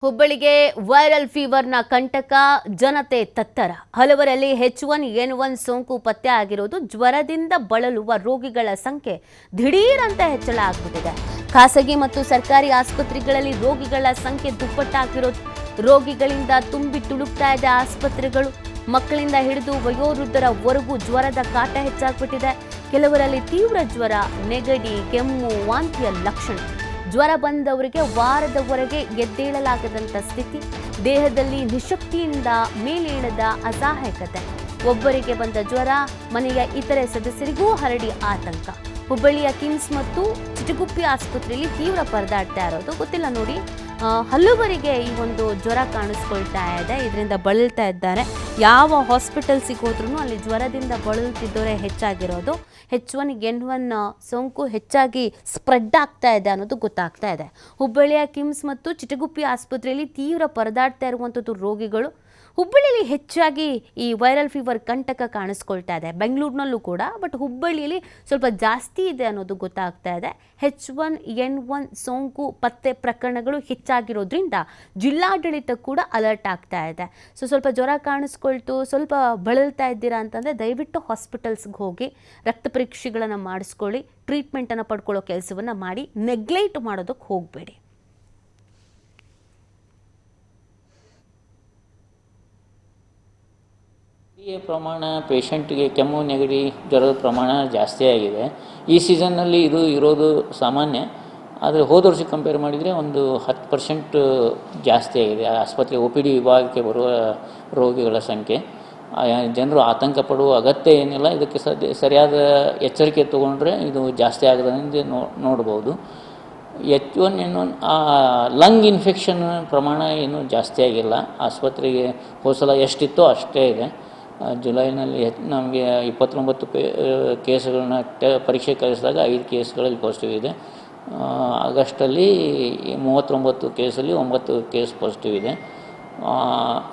ಹುಬ್ಬಳ್ಳಿಗೆ ವೈರಲ್ ಫೀವರ್ನ ಕಂಟಕ, ಜನತೆ ತತ್ತರ. ಹಲವರಲ್ಲಿ H1N1 ಸೋಂಕು ಪತ್ತೆ ಆಗಿರೋದು. ಜ್ವರದಿಂದ ಬಳಲುವ ರೋಗಿಗಳ ಸಂಖ್ಯೆ ದಿಢೀರಂತ ಹೆಚ್ಚಳ ಆಗ್ಬಿಟ್ಟಿದೆ. ಖಾಸಗಿ ಮತ್ತು ಸರ್ಕಾರಿ ಆಸ್ಪತ್ರೆಗಳಲ್ಲಿ ರೋಗಿಗಳ ಸಂಖ್ಯೆ ದುಪ್ಪಟ್ಟಾಗಿರೋದು. ರೋಗಿಗಳಿಂದ ತುಂಬಿ ತುಳುಕ್ತಾ ಇದೆ ಆಸ್ಪತ್ರೆಗಳು. ಮಕ್ಕಳಿಂದ ಹಿಡಿದು ವಯೋವೃದ್ಧರವರೆಗೂ ಜ್ವರದ ಕಾಟ ಹೆಚ್ಚಾಗ್ಬಿಟ್ಟಿದೆ. ಕೆಲವರಲ್ಲಿ ತೀವ್ರ ಜ್ವರ, ನೆಗಡಿ, ಕೆಮ್ಮು, ವಾಂತಿಯ ಲಕ್ಷಣ. ಜ್ವರ ಬಂದವರಿಗೆ ವಾರದವರೆಗೆ ಎದ್ದೇಳಲಾಗದಂಥ ಸ್ಥಿತಿ, ದೇಹದಲ್ಲಿ ನಿಶಕ್ತಿಯಿಂದ ಮೇಲೇಳದ ಅಸಹಾಯಕತೆ. ಒಬ್ಬರಿಗೆ ಬಂದ ಜ್ವರ ಮನೆಯ ಇತರೆ ಸದಸ್ಯರಿಗೂ ಹರಡಿ ಆತಂಕ. ಹುಬ್ಬಳ್ಳಿಯ ಕಿಮ್ಸ್ ಮತ್ತು ಚಿಟಗುಪ್ಪಿ ಆಸ್ಪತ್ರೆಯಲ್ಲಿ ತೀವ್ರ ಪರದಾಡ್ತಾ ಇರೋದು. ಗೊತ್ತಿಲ್ಲ ನೋಡಿ, ಹಲವರಿಗೆ ಈ ಒಂದು ಜ್ವರ ಕಾಣಿಸ್ಕೊಳ್ತಾ ಇದೆ. ಇದರಿಂದ ಬಳಲ್ತಾ ಇದ್ದಾರೆ. ಯಾವ ಹಾಸ್ಪಿಟಲ್ಸಿಗೆ ಹೋದ್ರೂ ಅಲ್ಲಿ ಜ್ವರದಿಂದ ಬಳಲ್ತಿದ್ದವರೇ ಹೆಚ್ಚಾಗಿರೋದು. H1N1 ಸೋಂಕು ಹೆಚ್ಚಾಗಿ ಸ್ಪ್ರೆಡ್ ಆಗ್ತಾ ಇದೆ ಅನ್ನೋದು ಗೊತ್ತಾಗ್ತಾ ಇದೆ. ಹುಬ್ಬಳ್ಳಿಯ ಕಿಮ್ಸ್ ಮತ್ತು ಚಿಟಗುಪ್ಪಿ ಆಸ್ಪತ್ರೆಯಲ್ಲಿ ತೀವ್ರ ಪರದಾಡ್ತಾ ಇರುವಂಥದ್ದು ರೋಗಿಗಳು. ಹುಬ್ಬಳ್ಳಿಯಲ್ಲಿ ಹೆಚ್ಚಾಗಿ ಈ ವೈರಲ್ ಫೀವರ್ ಕಂಟಕ ಕಾಣಿಸ್ಕೊಳ್ತಾ ಇದೆ. ಬೆಂಗಳೂರಿನಲ್ಲೂ ಕೂಡ, ಬಟ್ ಹುಬ್ಬಳ್ಳಿಯಲ್ಲಿ ಸ್ವಲ್ಪ ಜಾಸ್ತಿ ಇದೆ ಅನ್ನೋದು ಗೊತ್ತಾಗ್ತಾ ಇದೆ. H1N1 ಸೋಂಕು ಪತ್ತೆ ಪ್ರಕರಣಗಳು ಹೆಚ್ಚಾಗಿರೋದ್ರಿಂದ ಜಿಲ್ಲಾಡಳಿತ ಕೂಡ ಅಲರ್ಟ್ ಆಗ್ತಾ ಇದೆ. ಸ್ವಲ್ಪ ಜ್ವರ ಕಾಣಿಸ್ಕೊಳ್ತು, ಸ್ವಲ್ಪ ಬಳಲ್ತಾ ಇದ್ದೀರಾ ಅಂತಂದರೆ ದಯವಿಟ್ಟು ಹಾಸ್ಪಿಟಲ್ಸ್ಗೆ ಹೋಗಿ ರಕ್ತ ಪರೀಕ್ಷೆಗಳನ್ನು ಮಾಡಿಸ್ಕೊಳ್ಳಿ. ಟ್ರೀಟ್ಮೆಂಟನ್ನು ಪಡ್ಕೊಳ್ಳೋ ಕೆಲಸವನ್ನು ಮಾಡಿ. ನೆಗ್ಲೆಕ್ಟ್ ಮಾಡೋದಕ್ಕೆ ಹೋಗಬೇಡಿ. ಈ ಪ್ರಮಾಣ ಪೇಷಂಟ್ಗೆ ಕೆಮ್ಮು, ನೆಗಡಿ, ಜ್ವರದ ಪ್ರಮಾಣ ಜಾಸ್ತಿ ಆಗಿದೆ. ಈ ಸೀಸನ್ನಲ್ಲಿ ಇದು ಇರೋದು ಸಾಮಾನ್ಯ. ಆದರೆ ಹೋದ ವರ್ಷಕ್ಕೆ ಕಂಪೇರ್ ಮಾಡಿದರೆ ಒಂದು 10% ಜಾಸ್ತಿ ಆಗಿದೆ ಆಸ್ಪತ್ರೆ OPD ವಿಭಾಗಕ್ಕೆ ಬರುವ ರೋಗಿಗಳ ಸಂಖ್ಯೆ. ಜನರು ಆತಂಕ ಪಡುವ ಅಗತ್ಯ ಏನಿಲ್ಲ. ಇದಕ್ಕೆ ಸರಿಯಾದ ಎಚ್ಚರಿಕೆ ತಗೊಂಡ್ರೆ ಇದು ಜಾಸ್ತಿ ಆಗದಂತೆ ನೋಡ್ಬೋದು. H1N1 ಲಂಗ್ ಇನ್ಫೆಕ್ಷನ್ ಪ್ರಮಾಣ ಏನು ಜಾಸ್ತಿ ಆಗಿಲ್ಲ. ಆಸ್ಪತ್ರೆಗೆ ಹೋಸಲ ಎಷ್ಟಿತ್ತೋ ಅಷ್ಟೇ ಇದೆ. ಜುಲೈನಲ್ಲಿ ನಮಗೆ 29 ಕೇಸ್ಗಳನ್ನ ಪರೀಕ್ಷೆ ಕಳಿಸಿದಾಗ 5 ಕೇಸ್ಗಳಲ್ಲಿ ಪಾಸಿಟಿವ್ ಇದೆ. ಆಗಸ್ಟಲ್ಲಿ 39 ಕೇಸಲ್ಲಿ 9 ಕೇಸ್ ಪಾಸಿಟಿವ್ ಇದೆ.